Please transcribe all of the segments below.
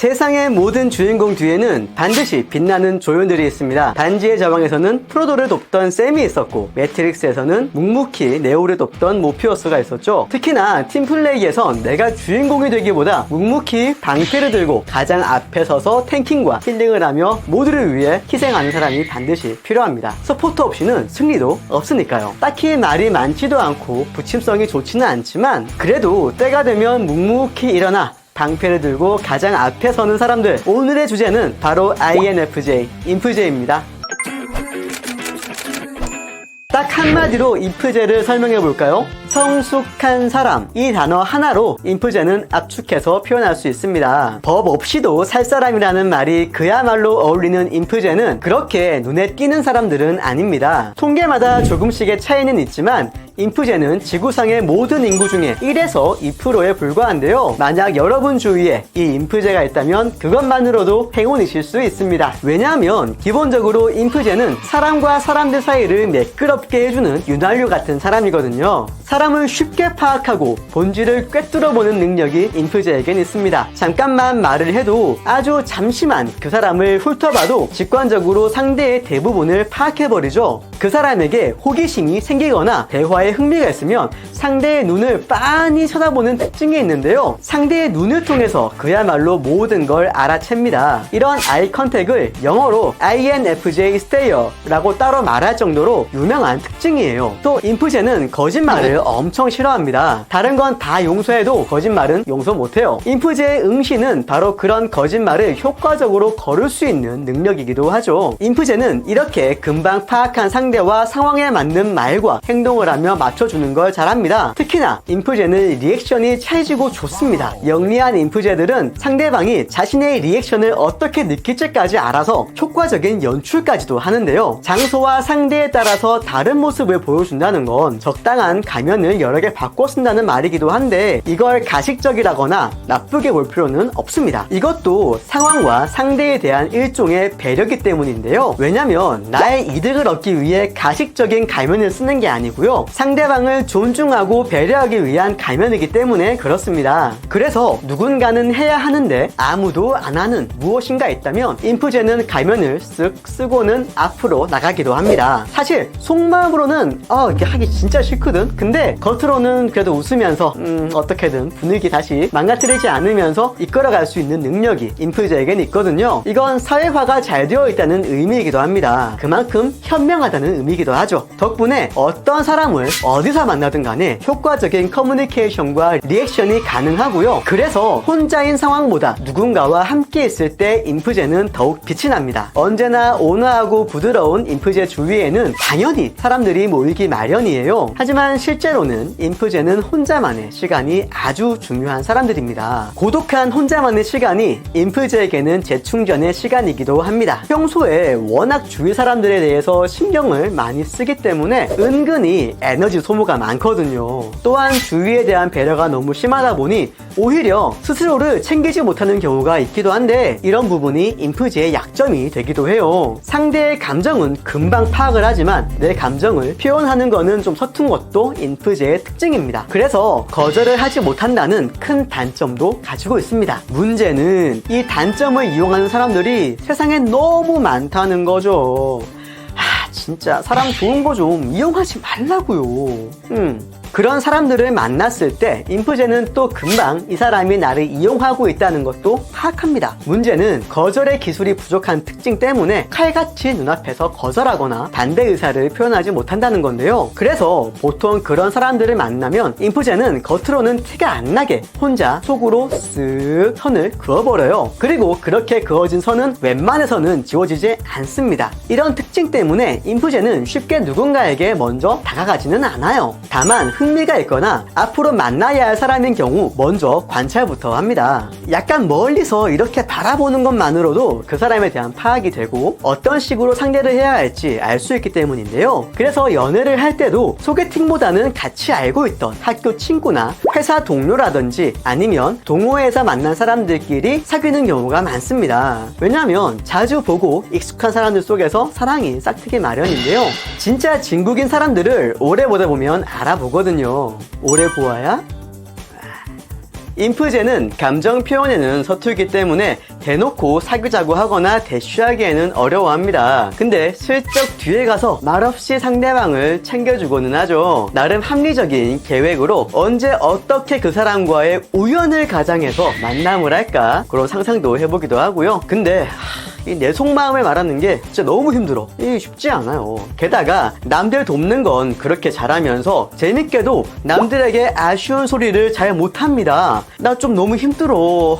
세상의 모든 주인공 뒤에는 반드시 빛나는 조연들이 있습니다. 반지의 제왕에서는 프로도를 돕던 샘이 있었고, 매트릭스에서는 묵묵히 네오를 돕던 모피어스가 있었죠. 특히나 팀플레이에선 내가 주인공이 되기보다 묵묵히 방패를 들고 가장 앞에 서서 탱킹과 힐링을 하며 모두를 위해 희생하는 사람이 반드시 필요합니다. 서포터 없이는 승리도 없으니까요. 딱히 말이 많지도 않고 부침성이 좋지는 않지만, 그래도 때가 되면 묵묵히 일어나 방패를 들고 가장 앞에 서는 사람들. 오늘의 주제는 바로 INFJ, 인프제입니다. 딱 한마디로 인프제를 설명해 볼까요? 성숙한 사람. 이 단어 하나로 인프제는 압축해서 표현할 수 있습니다. 법 없이도 살 사람이라는 말이 그야말로 어울리는 인프제는 그렇게 눈에 띄는 사람들은 아닙니다. 통계마다 조금씩의 차이는 있지만 인프제는 지구상의 모든 인구 중에 1에서 2%에 불과한데요. 만약 여러분 주위에 이 인프제가 있다면 그것만으로도 행운이실 수 있습니다. 왜냐하면 기본적으로 인프제는 사람과 사람들 사이를 매끄럽게 해주는 윤활유 같은 사람이거든요. 사람을 쉽게 파악하고 본질을 꿰뚫어보는 능력이 인프제에겐 있습니다. 잠깐만 말을 해도 아주 잠시만 그 사람을 훑어봐도 직관적으로 상대의 대부분을 파악해버리죠. 그 사람에게 호기심이 생기거나 대화에 흥미가 있으면 상대의 눈을 빤히 쳐다보는 특징이 있는데요. 상대의 눈을 통해서 그야말로 모든 걸 알아챕니다. 이런 아이 컨택을 영어로 INFJ Stayer라고 따로 말할 정도로 유명한 특징이에요. 또 인프제는 거짓말을 엄청 싫어합니다. 다른 건 다 용서해도 거짓말은 용서 못해요. 인프제의 응시는 바로 그런 거짓말을 효과적으로 거를 수 있는 능력이기도 하죠. 인프제는 이렇게 금방 파악한 상대와 상황에 맞는 말과 행동을 하며 맞춰주는 걸 잘합니다. 특히나 인프제는 리액션이 찰지고 좋습니다. 영리한 인프제들은 상대방이 자신의 리액션을 어떻게 느낄지까지 알아서 효과적인 연출까지도 하는데요. 장소와 상대에 따라서 다른 모습을 보여준다는 건 적당한 가면을 여러 개 바꿔 쓴다는 말이기도 한데, 이걸 가식적이라거나 나쁘게 볼 필요는 없습니다. 이것도 상황과 상대에 대한 일종의 배려기 때문인데요. 왜냐면 나의 이득을 얻기 위해 가식적인 가면을 쓰는 게 아니고요, 상대방을 존중하고 배려하기 위한 가면이기 때문에 그렇습니다. 그래서 누군가는 해야 하는데 아무도 안 하는 무엇인가 있다면 인프제는 가면을 쓱 쓰고는 앞으로 나가기도 합니다. 사실 속마음으로는 이게 하기 진짜 싫거든. 근데 겉으로는 그래도 웃으면서 어떻게든 분위기 다시 망가뜨리지 않으면서 이끌어갈 수 있는 능력이 인프제에겐 있거든요. 이건 사회화가 잘 되어 있다는 의미이기도 합니다. 그만큼 현명하다는 의미이기도 하죠. 덕분에 어떤 사람을 어디서 만나든 간에 효과적인 커뮤니케이션과 리액션이 가능하고요. 그래서 혼자인 상황보다 누군가와 함께 있을 때 인프제는 더욱 빛이 납니다. 언제나 온화하고 부드러운 인프제 주위에는 당연히 사람들이 모이기 마련이에요. 하지만 실제로는 인프제는 혼자만의 시간이 아주 중요한 사람들입니다. 고독한 혼자만의 시간이 인프제에게는 재충전의 시간이기도 합니다. 평소에 워낙 주위 사람들에 대해서 신경을 많이 쓰기 때문에 은근히 에너지 소모가 많거든요. 또한 주위에 대한 배려가 너무 심하다 보니 오히려 스스로를 챙기지 못하는 경우가 있기도 한데, 이런 부분이 인프제의 약점이 되기도 해요. 상대의 감정은 금방 파악을 하지만 내 감정을 표현하는 거는 좀 서툰 것도 인프제의 특징입니다. 그래서 거절을 하지 못한다는 큰 단점도 가지고 있습니다. 문제는 이 단점을 이용하는 사람들이 세상에 너무 많다는 거죠. 진짜 사람 좋은 거 좀 이용하지 말라고요. 그런 사람들을 만났을 때 인프제는 또 금방 이 사람이 나를 이용하고 있다는 것도 파악합니다. 문제는 거절의 기술이 부족한 특징 때문에 칼같이 눈앞에서 거절하거나 반대 의사를 표현하지 못한다는 건데요. 그래서 보통 그런 사람들을 만나면 인프제는 겉으로는 티가 안 나게 혼자 속으로 쓱 선을 그어버려요. 그리고 그렇게 그어진 선은 웬만해서는 지워지지 않습니다. 이런 특징 때문에 인프제는 쉽게 누군가에게 먼저 다가가지는 않아요. 다만 흥미가 있거나 앞으로 만나야 할 사람인 경우 먼저 관찰부터 합니다. 약간 멀리서 이렇게 바라보는 것만으로도 그 사람에 대한 파악이 되고 어떤 식으로 상대를 해야 할지 알 수 있기 때문인데요. 그래서 연애를 할 때도 소개팅보다는 같이 알고 있던 학교 친구나 회사 동료라든지 아니면 동호회에서 만난 사람들끼리 사귀는 경우가 많습니다. 왜냐하면 자주 보고 익숙한 사람들 속에서 사랑이 싹트기 마련인데요. 진짜 진국인 사람들을 오래 보다 보면 알아보거든요. 오래 보아야 인프제는 감정 표현에는 서툴기 때문에 대놓고 사귀자고 하거나 대쉬하기에는 어려워합니다. 근데 슬쩍 뒤에 가서 말없이 상대방을 챙겨주고는 하죠. 나름 합리적인 계획으로 언제 어떻게 그 사람과의 우연을 가장해서 만남을 할까 그런 상상도 해보기도 하고요. 근데 이 내 속마음을 말하는 게 진짜 너무 힘들어. 이게 쉽지 않아요. 게다가 남들 돕는 건 그렇게 잘하면서 재밌게도 남들에게 아쉬운 소리를 잘 못합니다. 나 좀 너무 힘들어.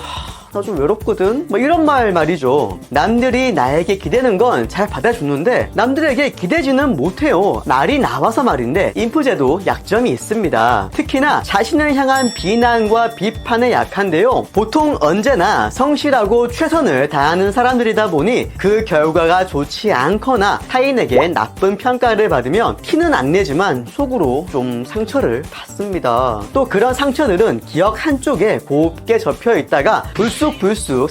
나 좀 외롭거든? 뭐 이런 말이죠. 남들이 나에게 기대는 건 잘 받아주는데 남들에게 기대지는 못해요. 말이 나와서 말인데 인프제도 약점이 있습니다. 특히나 자신을 향한 비난과 비판에 약한데요. 보통 언제나 성실하고 최선을 다하는 사람들이다 보니 그 결과가 좋지 않거나 타인에게 나쁜 평가를 받으면 티는 안 내지만 속으로 좀 상처를 받습니다. 또 그런 상처들은 기억 한쪽에 곱게 접혀 있다가 불쑥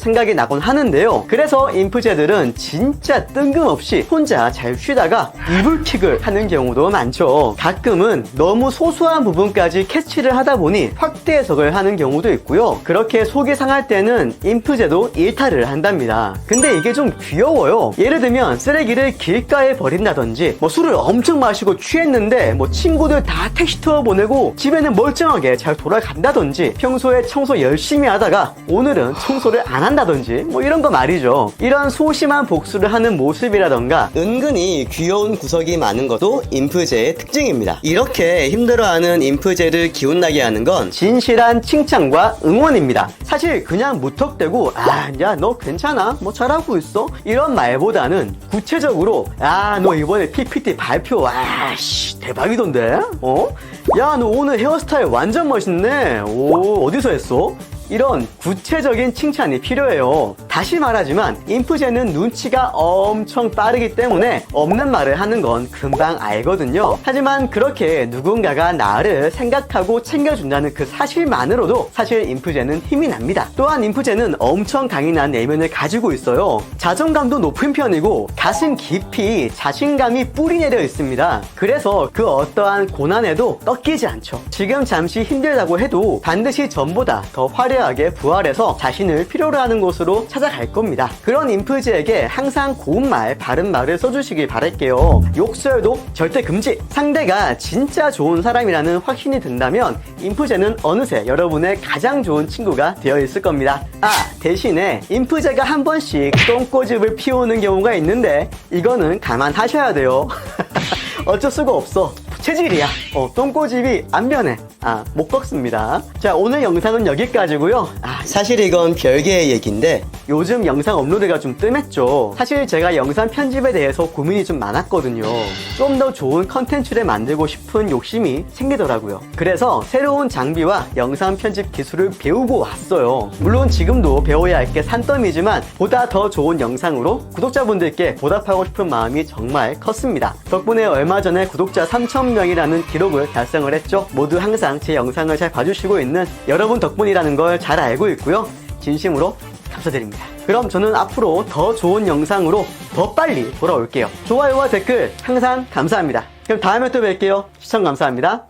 생각이 나곤 하는데요. 그래서 인프제들은 진짜 뜬금없이 혼자 잘 쉬다가 이불킥을 하는 경우도 많죠. 가끔은 너무 소소한 부분까지 캐치를 하다 보니 확대 해석을 하는 경우도 있고요. 그렇게 속이 상할 때는 인프제도 일탈을 한답니다. 근데 이게 좀 귀여워요. 예를 들면 쓰레기를 길가에 버린다든지 뭐 술을 엄청 마시고 취했는데 뭐 친구들 다 택시 태워 보내고 집에는 멀쩡하게 잘 돌아간다든지 평소에 청소 열심히 하다가 오늘은 청소를 안 한다든지 뭐 이런 거 말이죠. 이런 소심한 복수를 하는 모습이라던가 은근히 귀여운 구석이 많은 것도 인프제의 특징입니다. 이렇게 힘들어하는 인프제를 기운나게 하는 건 진실한 칭찬과 응원입니다. 사실 그냥 무턱대고 야 너 괜찮아? 뭐 잘하고 있어? 이런 말보다는 구체적으로 너 이번에 PPT 발표 대박이던데? 야 너 오늘 헤어스타일 완전 멋있네. 어디서 했어? 이런 구체적인 칭찬이 필요해요. 다시 말하지만 인프제는 눈치가 엄청 빠르기 때문에 없는 말을 하는 건 금방 알거든요. 하지만 그렇게 누군가가 나를 생각하고 챙겨준다는 그 사실만으로도 사실 인프제는 힘이 납니다. 또한 인프제는 엄청 강인한 내면을 가지고 있어요. 자존감도 높은 편이고 가슴 깊이 자신감이 뿌리내려 있습니다. 그래서 그 어떠한 고난에도 꺾이지 않죠. 지금 잠시 힘들다고 해도 반드시 전보다 더 화려하게 부활해서 자신을 필요로 하는 곳으로 찾아갈 겁니다. 그런 인프제에게 항상 고운 말, 바른 말을 써주시길 바랄게요. 욕설도 절대 금지! 상대가 진짜 좋은 사람이라는 확신이 든다면 인프제는 어느새 여러분의 가장 좋은 친구가 되어 있을 겁니다. 대신에 인프제가 한 번씩 똥꼬집을 피우는 경우가 있는데 이거는 감안하셔야 돼요. 어쩔 수가 없어. 체질이야. 똥꼬집이 안 변해. 못 꺾습니다. 자, 오늘 영상은 여기까지고요. 사실 이건 별개의 얘기인데 요즘 영상 업로드가 좀 뜸했죠. 사실 제가 영상 편집에 대해서 고민이 좀 많았거든요. 좀 더 좋은 컨텐츠를 만들고 싶은 욕심이 생기더라고요. 그래서 새로운 장비와 영상 편집 기술을 배우고 왔어요. 물론 지금도 배워야 할 게 산더미지만 보다 더 좋은 영상으로 구독자분들께 보답하고 싶은 마음이 정말 컸습니다. 덕분에 얼마 전에 구독자 3,000명이라는 기록을 달성을 했죠. 모두 항상 제 영상을 잘 봐주시고 있는 여러분 덕분이라는 걸 잘 알고 있고요. 진심으로 감사드립니다. 그럼 저는 앞으로 더 좋은 영상으로 더 빨리 돌아올게요. 좋아요와 댓글 항상 감사합니다. 그럼 다음에 또 뵐게요. 시청 감사합니다.